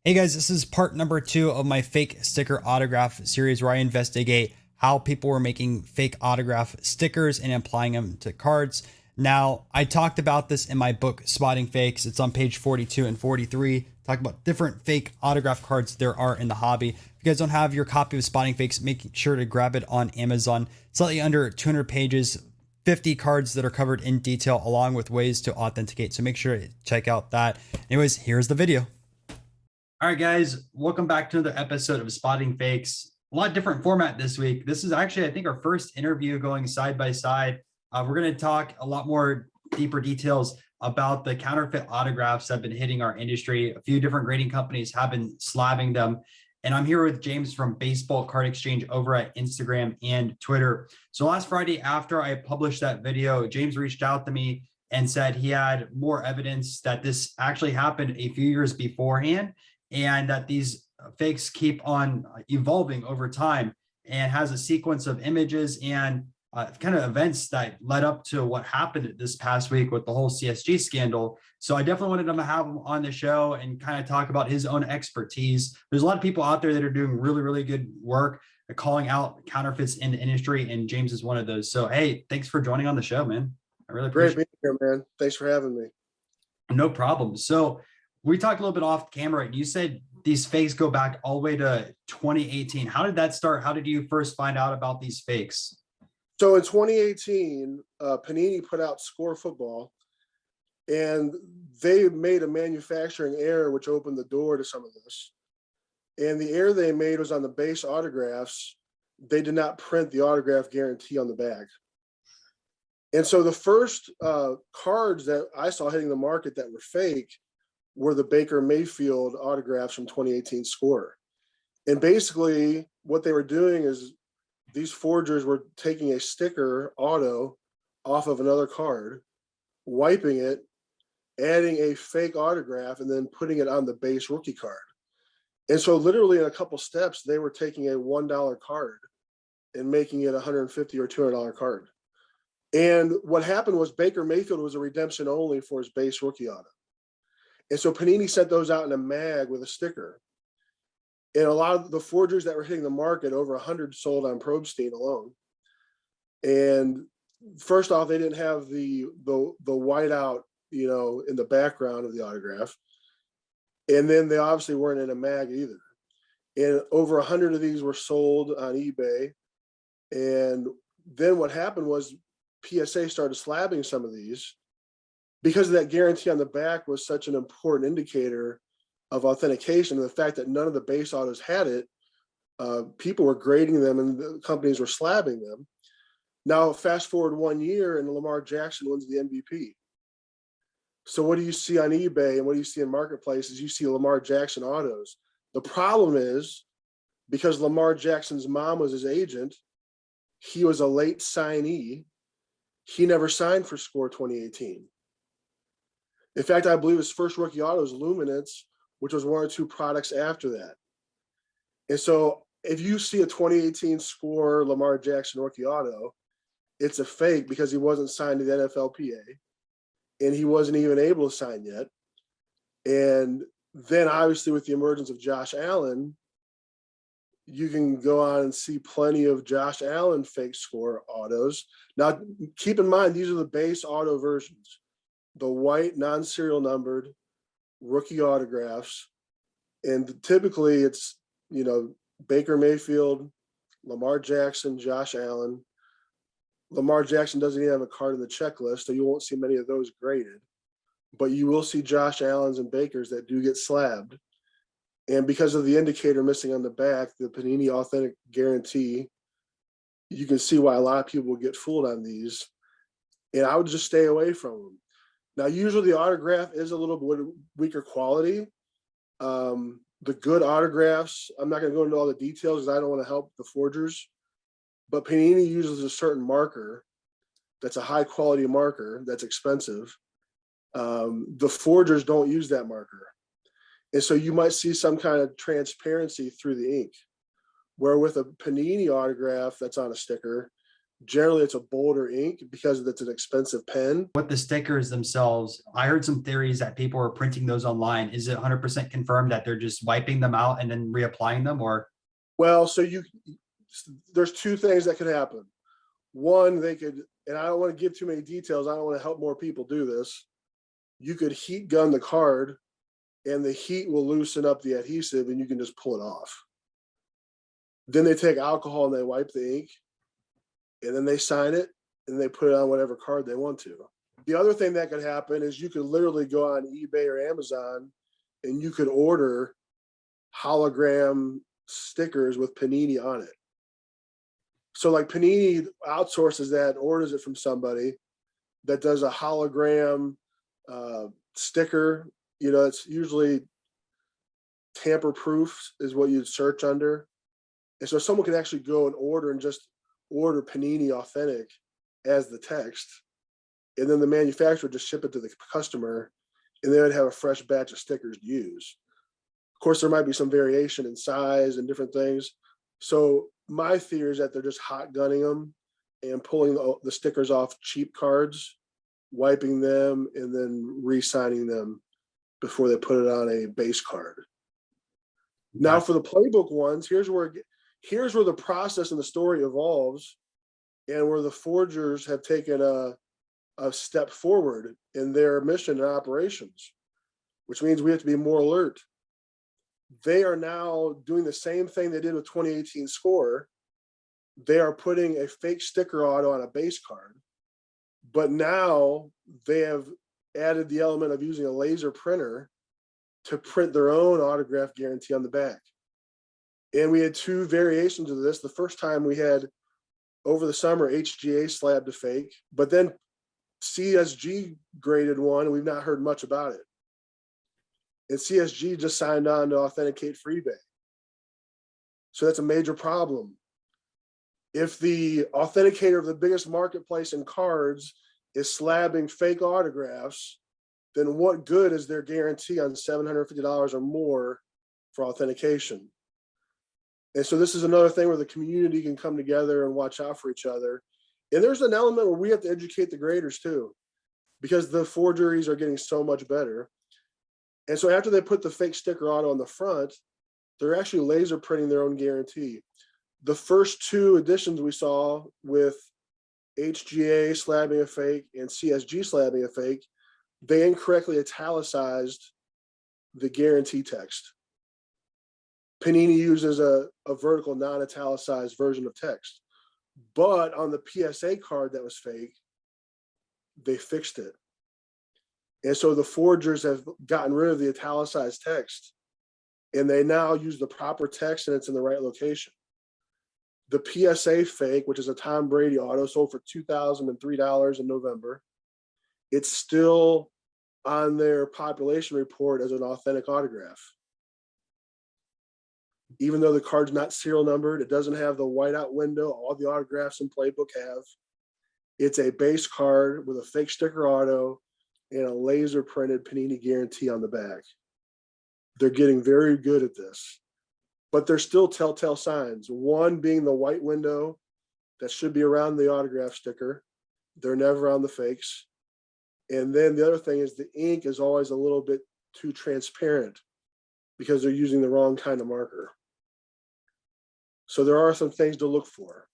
Hey guys, this is part number 2 of my fake sticker autograph series where I investigate how people were making fake autograph stickers and applying them to cards. Now, I talked about this in my book, Spotting Fakes. It's on page 42 and 43. Talk about different fake autograph cards there are in the hobby. If you guys don't have your copy of Spotting Fakes, make sure to grab it on Amazon. Slightly under 200 pages, 50 cards that are covered in detail along with ways to authenticate. So make sure to check out that. Anyways, here's the video. All right, guys, welcome back to another episode of Spotting Fakes. A lot different format this week. This is actually, I think, our first interview going side by side. We're going to talk a lot more deeper details about the counterfeit autographs that have been hitting our industry. A few different grading companies have been slabbing them. And I'm here with James from Baseball Card Exchange over at Instagram and Twitter. So last Friday, after I published that video, James reached out to me and said he had more evidence that this actually happened a few years beforehand, and that these fakes keep on evolving over time, and has a sequence of images and kind of events that led up to what happened this past week with the whole CSG scandal. So I definitely wanted to have him on the show and kind of talk about his own expertise. There's a lot of people out there that are doing really, really good work calling out counterfeits in the industry, and James is one of those. So, hey, thanks for joining on the show, man. I really appreciate it. Great being here, man. Thanks for having me. No problem. So we talked a little bit off camera, and you said these fakes go back all the way to 2018. How did that start? How did you first find out about these fakes? So in 2018, Panini put out Score Football, and they made a manufacturing error which opened the door to some of this. And the error they made was on the base autographs. They did not print the autograph guarantee on the bag. And so the first cards that I saw hitting the market that were fake were the Baker Mayfield autographs from 2018 Score. And basically what they were doing is these forgers were taking a sticker auto off of another card, wiping it, adding a fake autograph, and then putting it on the base rookie card. And so literally in a couple steps, they were taking a $1 card and making it a $150 or $200 card. And what happened was Baker Mayfield was a redemption only for his base rookie auto. And so Panini sent those out in a mag with a sticker. And a lot of the forgers that were hitting the market, over 100 sold on Probstein alone. And first off, they didn't have the whiteout, in the background of the autograph. And then they obviously weren't in a mag either. And over 100 of these were sold on eBay. And then what happened was PSA started slabbing some of these, because of that guarantee on the back was such an important indicator of authentication. And the fact that none of the base autos had it, people were grading them and the companies were slabbing them. Now, fast forward 1 year and Lamar Jackson wins the MVP. So what do you see on eBay and what do you see in marketplaces? You see Lamar Jackson autos. The problem is, because Lamar Jackson's mom was his agent, he was a late signee. He never signed for Score 2018. In fact, I believe his first rookie auto was Luminance, which was one or two products after that. And so if you see a 2018 Score Lamar Jackson rookie auto, it's a fake because he wasn't signed to the NFLPA and he wasn't even able to sign yet. And then obviously with the emergence of Josh Allen, you can go on and see plenty of Josh Allen fake Score autos. Now, keep in mind, these are the base auto versions. The white non-serial numbered rookie autographs. And typically it's, Baker Mayfield, Lamar Jackson, Josh Allen. Lamar Jackson doesn't even have a card in the checklist, so you won't see many of those graded. But you will see Josh Allen's and Bakers that do get slabbed. And because of the indicator missing on the back, the Panini Authentic Guarantee, you can see why a lot of people get fooled on these. And I would just stay away from them. Now, usually the autograph is a little bit weaker quality. The good autographs, I'm not going to go into all the details because I don't want to help the forgers. But Panini uses a certain marker that's a high quality marker that's expensive. The forgers don't use that marker. And so you might see some kind of transparency through the ink. Where with a Panini autograph that's on a sticker, Generally, it's a bolder ink because it's an expensive pen. With the stickers themselves, I heard some theories that people are printing those online. Is it 100% confirmed that they're just wiping them out and then reapplying them, or? Well, there's two things that could happen. One, they could, and I don't want to give too many details. I don't want to help more people do this. You could heat gun the card and the heat will loosen up the adhesive and you can just pull it off. Then they take alcohol and they wipe the ink and then they sign it and they put it on whatever card they want to. The other thing that could happen is you could literally go on eBay or Amazon and you could order hologram stickers with Panini on it. So like Panini outsources that, orders it from somebody that does a hologram sticker. You know, it's usually tamper proof is what you'd search under. And so someone could actually go and order and just order Panini Authentic as the text. And then the manufacturer just ship it to the customer and they would have a fresh batch of stickers to use. Of course, there might be some variation in size and different things. So my theory is that they're just hot gunning them and pulling the stickers off cheap cards, wiping them, and then re-signing them before they put it on a base card. Now for the playbook ones, here's where the process and the story evolves and where the forgers have taken a step forward in their mission and operations, which means we have to be more alert. They are now doing the same thing they did with 2018 score. They are putting a fake sticker auto on a base card, but now they have added the element of using a laser printer to print their own autograph guarantee on the back. And we had two variations of this. The first time we had over the summer, HGA slabbed a fake, but then CSG graded one, and we've not heard much about it. And CSG just signed on to authenticate for eBay. So that's a major problem. If the authenticator of the biggest marketplace in cards is slabbing fake autographs, then what good is their guarantee on $750 or more for authentication? And so this is another thing where the community can come together and watch out for each other. And there's an element where we have to educate the graders too, because the forgeries are getting so much better. And so after they put the fake sticker auto on the front, they're actually laser printing their own guarantee. The first two editions we saw with HGA slabbing a fake and CSG slabbing a fake, they incorrectly italicized the guarantee text. Panini uses a vertical non-italicized version of text. But on the PSA card that was fake, they fixed it. And so the forgers have gotten rid of the italicized text and they now use the proper text and it's in the right location. The PSA fake, which is a Tom Brady auto, sold for $2,003 in November. It's still on their population report as an authentic autograph. Even though the card's not serial numbered, it doesn't have the whiteout window all the autographs in Playbook have. It's a base card with a fake sticker auto and a laser printed Panini guarantee on the back. They're getting very good at this, but there's still telltale signs. One being the white window that should be around the autograph sticker. They're never on the fakes. And then the other thing is the ink is always a little bit too transparent because they're using the wrong kind of marker. So there are some things to look for.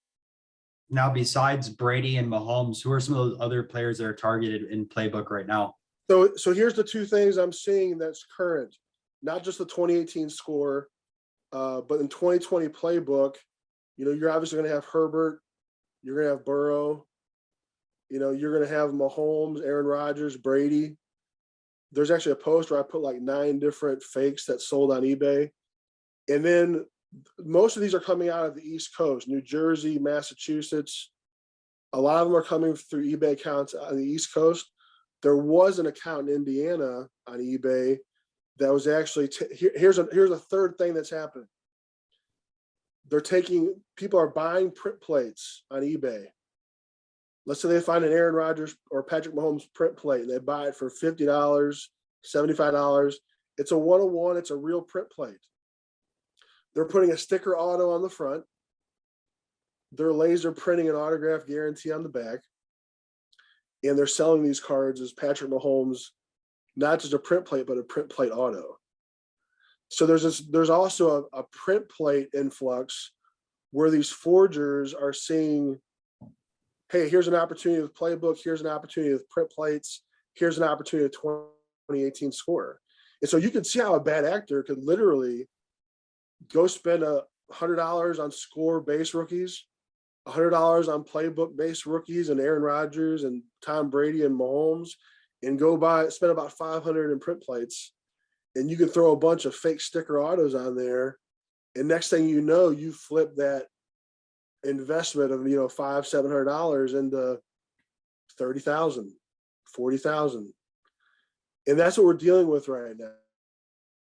Now, besides Brady and Mahomes, who are some of those other players that are targeted in Playbook right now? So here's the two things I'm seeing that's current, not just the 2018 score, but in 2020 Playbook, you know, you're obviously going to have Herbert, you're going to have Burrow, you know, you're going to have Mahomes, Aaron Rodgers, Brady. There's actually a post where I put like 9 different fakes that sold on eBay. And then most of these are coming out of the East Coast, New Jersey, Massachusetts. A lot of them are coming through eBay accounts on the East Coast. There was an account in Indiana on eBay that was actually, here's a third thing that's happened. People are buying print plates on eBay. Let's say they find an Aaron Rodgers or Patrick Mahomes print plate and they buy it for $50, $75. It's a 101, it's a real print plate. They're putting a sticker auto on the front. they're laser printing an autograph guarantee on the back, and they're selling these cards as Patrick Mahomes, not just a print plate, but a print plate auto. So there's also a print plate influx where these forgers are seeing, hey, here's an opportunity with playbook, here's an opportunity with print plates, here's an opportunity with 2018 score. And so you can see how a bad actor could literally go spend $100 on score base rookies, $100 on playbook base rookies and Aaron Rodgers and Tom Brady and Mahomes, and spend about 500 in print plates. And you can throw a bunch of fake sticker autos on there. And next thing you know, you flip that investment of, $500-$700 into 30,000, 40,000. And that's what we're dealing with right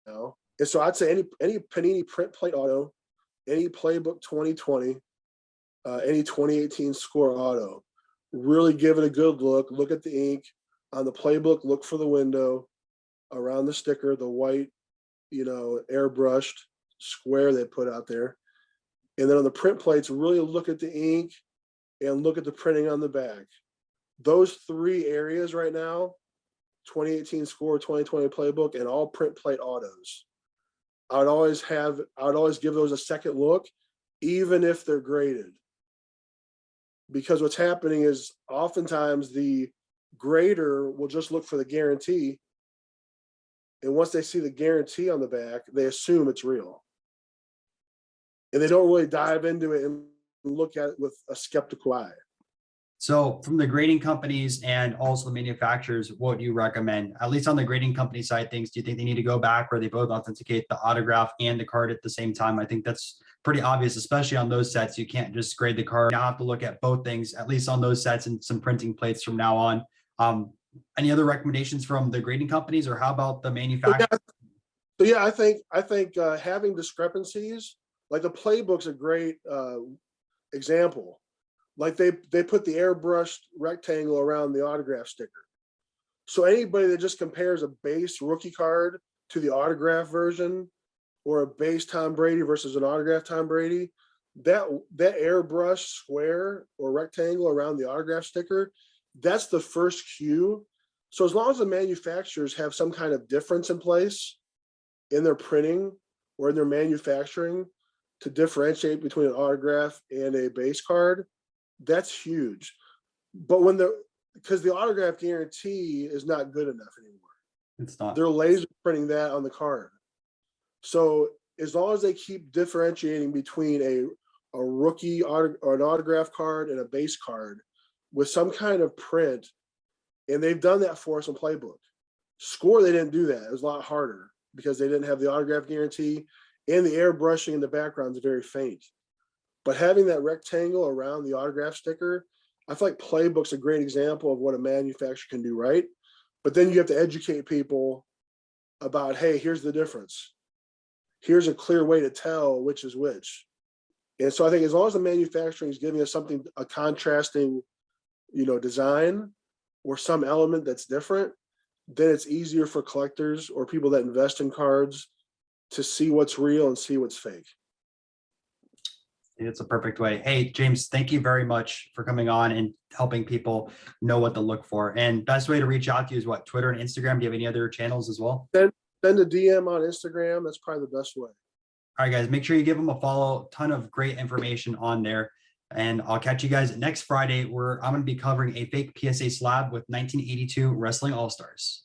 now. And so I'd say any Panini print plate auto, any playbook 2020, any 2018 score auto, really give it a good look. Look at the ink on the playbook. Look for the window around the sticker, the white, airbrushed square they put out there. And then on the print plates, really look at the ink and look at the printing on the back. Those three areas right now, 2018 score, 2020 playbook, and all print plate autos, I would always give those a second look, even if they're graded. Because what's happening is oftentimes the grader will just look for the guarantee. And once they see the guarantee on the back, they assume it's real. And they don't really dive into it and look at it with a skeptical eye. So from the grading companies and also the manufacturers, what do you recommend? At least on the grading company side of things, do you think they need to go back where they both authenticate the autograph and the card at the same time? I think that's pretty obvious, especially on those sets. You can't just grade the card. You have to look at both things, at least on those sets, and some printing plates from now on. Any other recommendations from the grading companies, or how about the manufacturers? I think having discrepancies, like the playbook's a great example. Like they put the airbrushed rectangle around the autograph sticker. So anybody that just compares a base rookie card to the autograph version, or a base Tom Brady versus an autograph Tom Brady, that airbrush square or rectangle around the autograph sticker, that's the first cue. So as long as the manufacturers have some kind of difference in place in their printing or in their manufacturing to differentiate between an autograph and a base card, that's huge. But because the autograph guarantee is not good enough anymore. It's not. They're laser printing that on the card. So as long as they keep differentiating between a rookie or an autograph card and a base card with some kind of print, and they've done that for us in playbook. Score, they didn't do that. It was a lot harder because they didn't have the autograph guarantee, and the airbrushing in the background is very faint. But having that rectangle around the autograph sticker, I feel like playbook's a great example of what a manufacturer can do right. But then you have to educate people about, hey, here's the difference. Here's a clear way to tell which is which. And so I think as long as the manufacturing is giving us something, a contrasting, design or some element that's different, then it's easier for collectors or people that invest in cards to see what's real and see what's fake. It's a perfect way. Hey, James, thank you very much for coming on and helping people know what to look for. And best way to reach out to you is what? Twitter and Instagram? Do you have any other channels as well? Send a DM on Instagram. That's probably the best way. All right, guys, make sure you give them a follow. Ton of great information on there. And I'll catch you guys next Friday, where I'm going to be covering a fake PSA slab with 1982 Wrestling All-Stars.